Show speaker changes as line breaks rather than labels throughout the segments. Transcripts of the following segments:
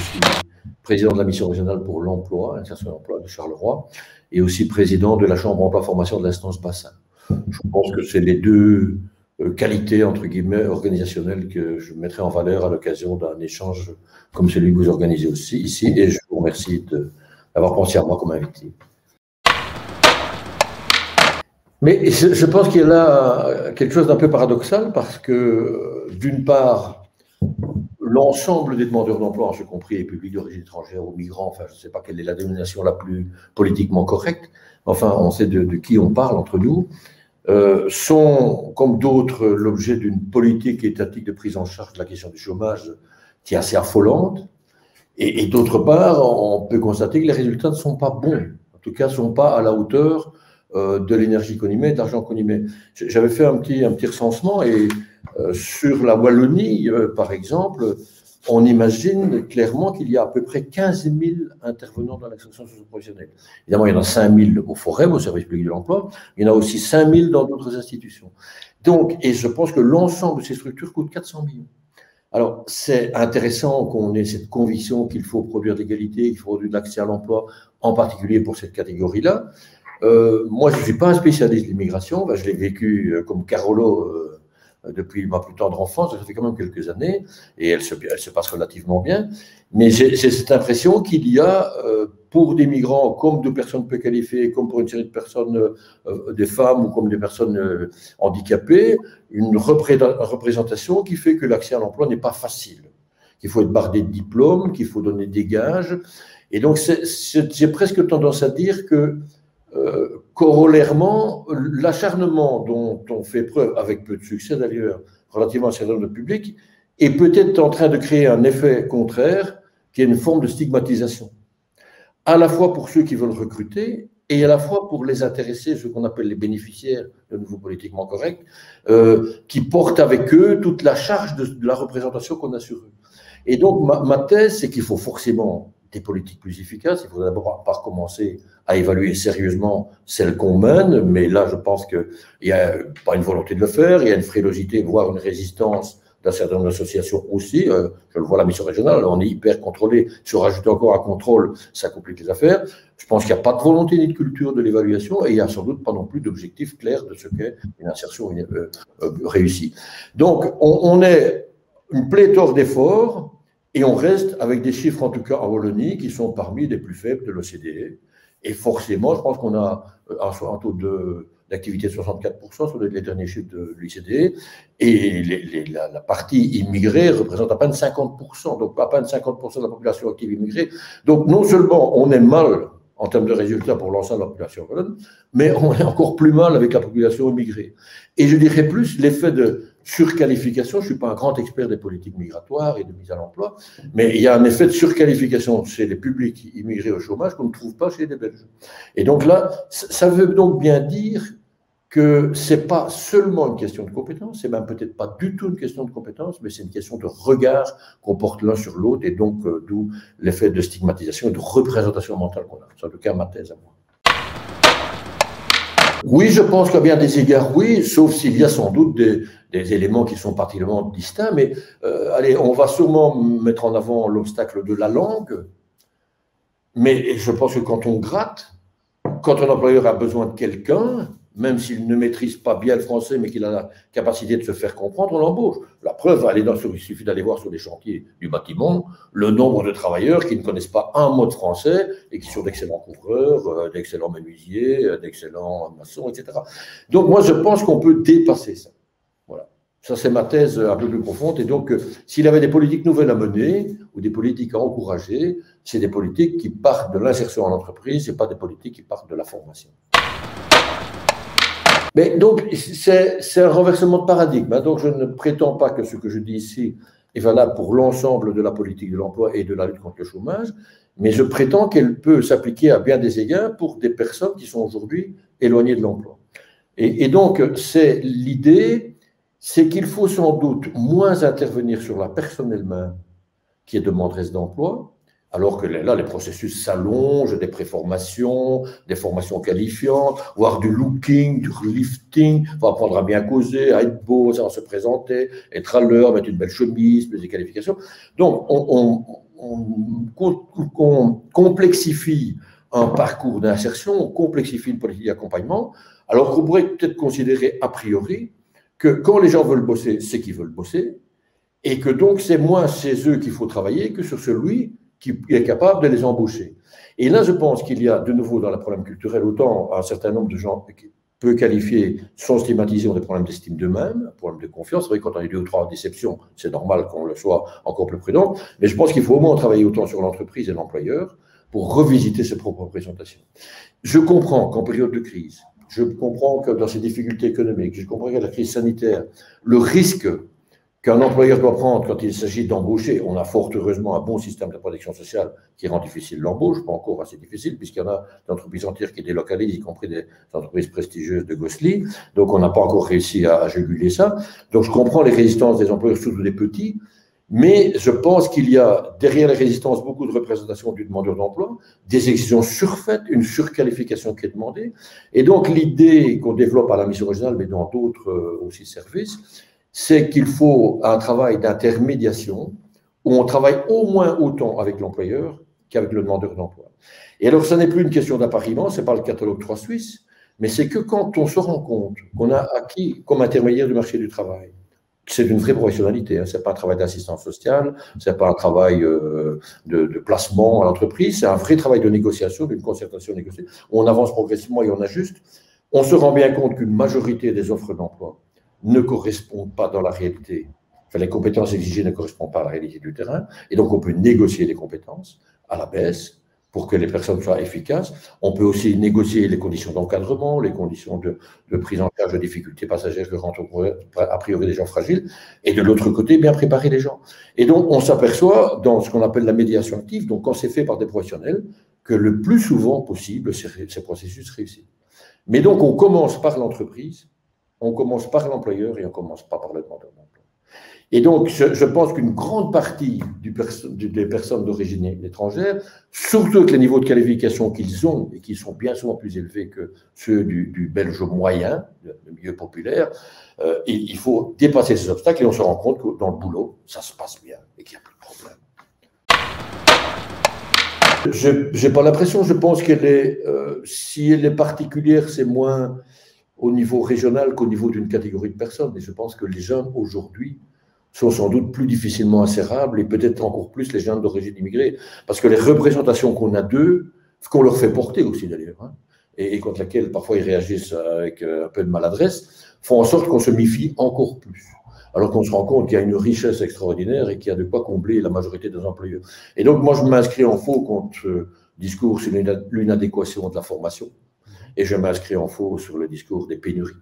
suis président de la mission régionale pour l'emploi, l'insertion et l'emploi de Charleroi, et aussi président de la Chambre emploi-formation de l'instance Bassin. Je pense que c'est les deux qualités, entre guillemets, organisationnelles que je mettrai en valeur à l'occasion d'un échange comme celui que vous organisez aussi ici, et je vous remercie d'avoir pensé à moi comme invité. Mais je pense qu'il y a là quelque chose d'un peu paradoxal, parce que, d'une part, l'ensemble des demandeurs d'emploi, y compris les publics d'origine étrangère ou migrants, enfin, je ne sais pas quelle est la dénomination la plus politiquement correcte, enfin, on sait de qui on parle entre nous, sont, comme d'autres, l'objet d'une politique étatique de prise en charge de la question du chômage qui est assez affolante. Et d'autre part, on peut constater que les résultats ne sont pas bons, en tout cas ne sont pas à la hauteur de l'énergie qu'on y met, de l'argent qu'on y met. J'avais fait un petit recensement, et sur la Wallonie, par exemple, on imagine clairement qu'il y a à peu près 15 000 intervenants dans l'action socio-professionnelle. Évidemment, il y en a 5 000 au Forum, au service public de l'emploi, il y en a aussi 5 000 dans d'autres institutions. Donc, et je pense que l'ensemble de ces structures coûte 400 millions. Alors, c'est intéressant qu'on ait cette conviction qu'il faut produire de l'égalité, qu'il faut produire de l'accès à l'emploi, en particulier pour cette catégorie-là. Moi, je ne suis pas un spécialiste de l'immigration, je l'ai vécu comme Carolo depuis ma plus tendre enfance, ça fait quand même quelques années, et elle se passe relativement bien, mais j'ai cette impression qu'il y a, pour des migrants, comme de personnes peu qualifiées, comme pour une série de personnes, des femmes, ou comme des personnes handicapées, une représentation qui fait que l'accès à l'emploi n'est pas facile, qu'il faut être bardé de diplômes, qu'il faut donner des gages, et donc j'ai presque tendance à dire que corollairement, l'acharnement dont on fait preuve, avec peu de succès d'ailleurs, relativement à un certain nombre de publics, est peut-être en train de créer un effet contraire, qui est une forme de stigmatisation, à la fois pour ceux qui veulent recruter, et à la fois pour les intéressés, ceux qu'on appelle les bénéficiaires, de nouveau politiquement correct, qui portent avec eux toute la charge de la représentation qu'on a sur eux. Et donc, ma thèse, c'est qu'il faut forcément des politiques plus efficaces. Il faut d'abord par commencer à évaluer sérieusement celles qu'on mène, mais là, je pense qu'il n'y a pas une volonté de le faire, il y a une frilosité, voire une résistance d'un certain nombre d'associations aussi. Je le vois à la mission régionale, on est hyper contrôlé. Si on rajoute encore un contrôle, ça complique les affaires. Je pense qu'il n'y a pas de volonté ni de culture de l'évaluation, et il n'y a sans doute pas non plus d'objectif clair de ce qu'est une insertion réussie. Donc, on est une pléthore d'efforts, et on reste avec des chiffres, en tout cas en Wallonie, qui sont parmi les plus faibles de l'OCDE. Et forcément, je pense qu'on a un taux d'activité de 64% sur les derniers chiffres de l'OCDE, et la partie immigrée représente à peine 50%, donc à peine 50% de la population active immigrée. Donc non seulement on est mal en termes de résultats pour l'ensemble de la population wallonne, mais on est encore plus mal avec la population immigrée. Et je dirais plus l'effet de surqualification. Je ne suis pas un grand expert des politiques migratoires et de mise à l'emploi, mais il y a un effet de surqualification chez les publics immigrés au chômage qu'on ne trouve pas chez les Belges. Et donc là, ça veut donc bien dire que ce n'est pas seulement une question de compétence, c'est même peut-être pas du tout une question de compétence, mais c'est une question de regard qu'on porte l'un sur l'autre, et donc d'où l'effet de stigmatisation et de représentation mentale qu'on a. C'est en tout cas ma thèse à moi. Oui, je pense qu'à bien des égards, oui, sauf s'il y a sans doute des éléments qui sont particulièrement distincts, mais allez, on va sûrement mettre en avant l'obstacle de la langue, mais je pense que quand on gratte, quand un employeur a besoin de quelqu'un, même s'il ne maîtrise pas bien le français, mais qu'il a la capacité de se faire comprendre, on l'embauche. La preuve, il suffit d'aller voir sur les chantiers du bâtiment le nombre de travailleurs qui ne connaissent pas un mot de français et qui sont d'excellents couvreurs, d'excellents menuisiers, d'excellents maçons, etc. Donc moi, je pense qu'on peut dépasser ça. Voilà. Ça, c'est ma thèse un peu plus profonde. Et donc, s'il y avait des politiques nouvelles à mener ou des politiques à encourager, c'est des politiques qui partent de l'insertion en entreprise, ce n'est pas des politiques qui partent de la formation. Mais donc, c'est un renversement de paradigme. Donc, je ne prétends pas que ce que je dis ici est valable pour l'ensemble de la politique de l'emploi et de la lutte contre le chômage, mais je prétends qu'elle peut s'appliquer à bien des égards pour des personnes qui sont aujourd'hui éloignées de l'emploi. Et donc, c'est l'idée, c'est qu'il faut sans doute moins intervenir sur la personne elle-même qui est demanderesse d'emploi, alors que là, les processus s'allongent, des préformations, des formations qualifiantes, voire du looking, du lifting, il faut apprendre à bien causer, à être beau, à se présenter, être à l'heure, mettre une belle chemise, plus des qualifications. Donc, on complexifie un parcours d'insertion, on complexifie une politique d'accompagnement, alors qu'on pourrait peut-être considérer a priori que quand les gens veulent bosser, c'est qu'ils veulent bosser, et que donc c'est moins chez eux qu'il faut travailler que sur celui qui est capable de les embaucher. Et là, je pense qu'il y a de nouveau dans le problème culturel, autant un certain nombre de gens peu qualifiés sont stigmatisés, ont des problèmes d'estime d'eux-mêmes, un problème de confiance. C'est vrai que quand on a 2 ou 3 déceptions, c'est normal qu'on le soit encore plus prudent, mais je pense qu'il faut au moins travailler autant sur l'entreprise et l'employeur pour revisiter ses propres représentations. Je comprends qu'en période de crise, je comprends que dans ces difficultés économiques, je comprends que la crise sanitaire, le risque qu'un employeur doit prendre quand il s'agit d'embaucher, on a fort heureusement un bon système de protection sociale qui rend difficile l'embauche, pas encore assez difficile, puisqu'il y en a des entreprises entières qui délocalisent, y compris des entreprises prestigieuses de Gosselies, donc on n'a pas encore réussi à juguler ça. Donc je comprends les résistances des employeurs, surtout des petits, mais je pense qu'il y a derrière les résistances beaucoup de représentations du demandeur d'emploi, des exigences surfaites, une surqualification qui est demandée, et donc l'idée qu'on développe à la mission régionale, mais dans d'autres aussi services, c'est qu'il faut un travail d'intermédiation où on travaille au moins autant avec l'employeur qu'avec le demandeur d'emploi. Et alors, ce n'est plus une question d'appariement, ce n'est pas le catalogue 3 Suisse, mais c'est que quand on se rend compte qu'on a acquis comme intermédiaire du marché du travail, c'est une vraie professionnalité, hein, ce n'est pas un travail d'assistance sociale, ce n'est pas un travail de placement à l'entreprise, c'est un vrai travail de négociation, d'une concertation négociée, où on avance progressivement et on ajuste. On se rend bien compte qu'une majorité des offres d'emploi ne correspondent pas dans la réalité. Enfin, les compétences exigées ne correspondent pas à la réalité du terrain. Et donc, on peut négocier les compétences à la baisse pour que les personnes soient efficaces. On peut aussi négocier les conditions d'encadrement, les conditions de prise en charge de difficultés passagères que rencontrent a priori des gens fragiles. Et de l'autre côté, bien préparer les gens. Et donc, on s'aperçoit dans ce qu'on appelle la médiation active, donc quand c'est fait par des professionnels, que le plus souvent possible, ces processus réussissent. Mais donc, on commence par l'entreprise, on commence par l'employeur et on ne commence pas par le demandeur d'emploi. Et donc, je pense qu'une grande partie des personnes d'origine étrangère, surtout avec les niveaux de qualification qu'ils ont et qui sont bien souvent plus élevés que ceux du belge moyen, le milieu populaire, il faut dépasser ces obstacles et on se rend compte que dans le boulot, ça se passe bien et qu'il n'y a plus de problème. Je n'ai pas l'impression, je pense qu'elle est, si elle est particulière, c'est moins au niveau régional qu'au niveau d'une catégorie de personnes. Et je pense que les jeunes aujourd'hui sont sans doute plus difficilement insérables et peut-être encore plus les jeunes d'origine immigrée. Parce que les représentations qu'on a d'eux, ce qu'on leur fait porter aussi d'ailleurs, hein, et contre laquelle parfois ils réagissent avec un peu de maladresse, font en sorte qu'on se méfie encore plus. Alors qu'on se rend compte qu'il y a une richesse extraordinaire et qu'il y a de quoi combler la majorité des employeurs. Et donc moi je m'inscris en faux contre ce discours sur l'inadéquation de la formation. Et je m'inscris en faux sur le discours des pénuries.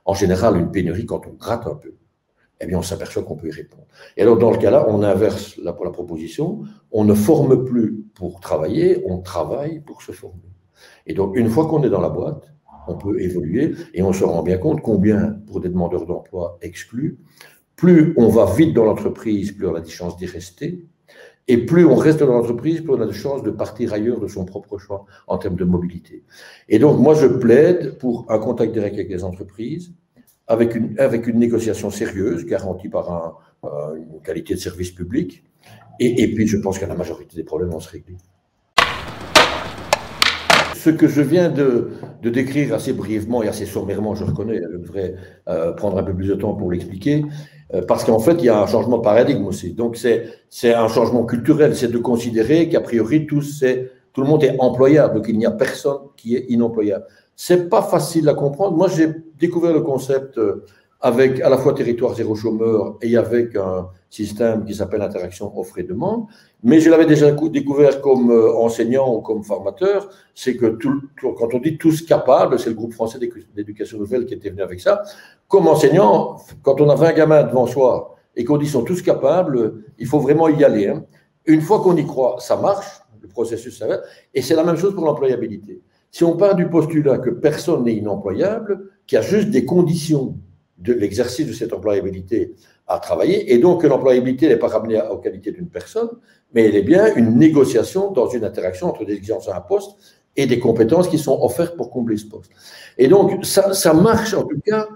En général, une pénurie, quand on gratte un peu, eh bien, on s'aperçoit qu'on peut y répondre. Et alors, dans le cas-là, on inverse la proposition. On ne forme plus pour travailler, on travaille pour se former. Et donc, une fois qu'on est dans la boîte, on peut évoluer et on se rend bien compte combien, pour des demandeurs d'emploi exclus, plus on va vite dans l'entreprise, plus on a des chances d'y rester. Et plus on reste dans l'entreprise, plus on a de chances de partir ailleurs de son propre choix en termes de mobilité. Et donc, moi, je plaide pour un contact direct avec les entreprises, avec une négociation sérieuse, garantie par une qualité de service public. Et puis, je pense que la majorité des problèmes vont se régler. Ce que je viens de décrire assez brièvement et assez sommairement, je reconnais, je devrais prendre un peu plus de temps pour l'expliquer, parce qu'en fait, il y a un changement de paradigme aussi. Donc, c'est un changement culturel, c'est de considérer qu'a priori, tout le monde est employable, donc il n'y a personne qui est inemployable. C'est pas facile à comprendre. Moi, j'ai découvert le concept avec à la fois territoire zéro chômeur et avec un système qui s'appelle interaction offre et demande, mais je l'avais déjà découvert comme enseignant ou comme formateur, c'est que quand on dit tous capables, c'est le groupe français d'éducation nouvelle qui était venu avec ça, comme enseignant, quand on a 20 gamins devant soi et qu'on dit qu'ils sont tous capables, il faut vraiment y aller. Hein. Une fois qu'on y croit, ça marche, le processus s'avère, et c'est la même chose pour l'employabilité. Si on part du postulat que personne n'est inemployable, qu'il y a juste des conditions de l'exercice de cette employabilité à travailler, et donc que l'employabilité n'est pas ramenée aux qualités d'une personne, mais elle est bien une négociation dans une interaction entre des exigences à un poste et des compétences qui sont offertes pour combler ce poste. Et donc, ça marche en tout cas.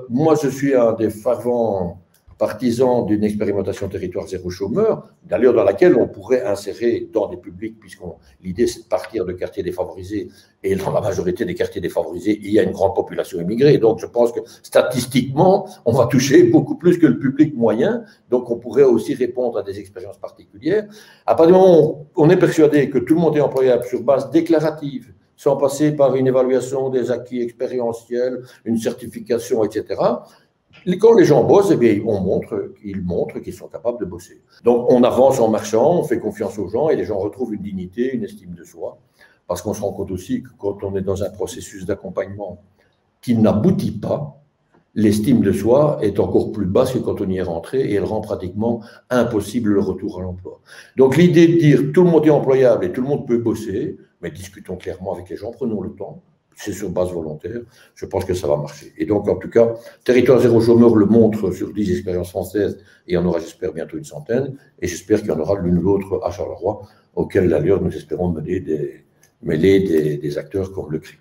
Moi, je suis un des fervents partisan d'une expérimentation territoire zéro chômeur, d'ailleurs dans laquelle on pourrait insérer dans des publics, puisque l'idée c'est de partir de quartiers défavorisés, et dans la majorité des quartiers défavorisés, il y a une grande population immigrée. Donc je pense que statistiquement, on va toucher beaucoup plus que le public moyen, donc on pourrait aussi répondre à des expériences particulières. À partir du moment où on est persuadé que tout le monde est employable sur base déclarative, sans passer par une évaluation des acquis expérientiels, une certification, etc., quand les gens bossent, eh bien, ils montrent qu'ils sont capables de bosser. Donc, on avance en marchant, on fait confiance aux gens et les gens retrouvent une dignité, une estime de soi. Parce qu'on se rend compte aussi que quand on est dans un processus d'accompagnement qui n'aboutit pas, l'estime de soi est encore plus basse que quand on y est rentré et elle rend pratiquement impossible le retour à l'emploi. Donc, l'idée de dire tout le monde est employable et tout le monde peut bosser, mais discutons clairement avec les gens, prenons le temps. C'est sur base volontaire, je pense que ça va marcher. Et donc, en tout cas, Territoire zéro chômeur le montre sur 10 expériences françaises, et il y en aura, j'espère, bientôt une centaine, et j'espère qu'il y en aura l'une ou l'autre à Charleroi, auquel d'ailleurs nous espérons mêler des acteurs comme le CRIC.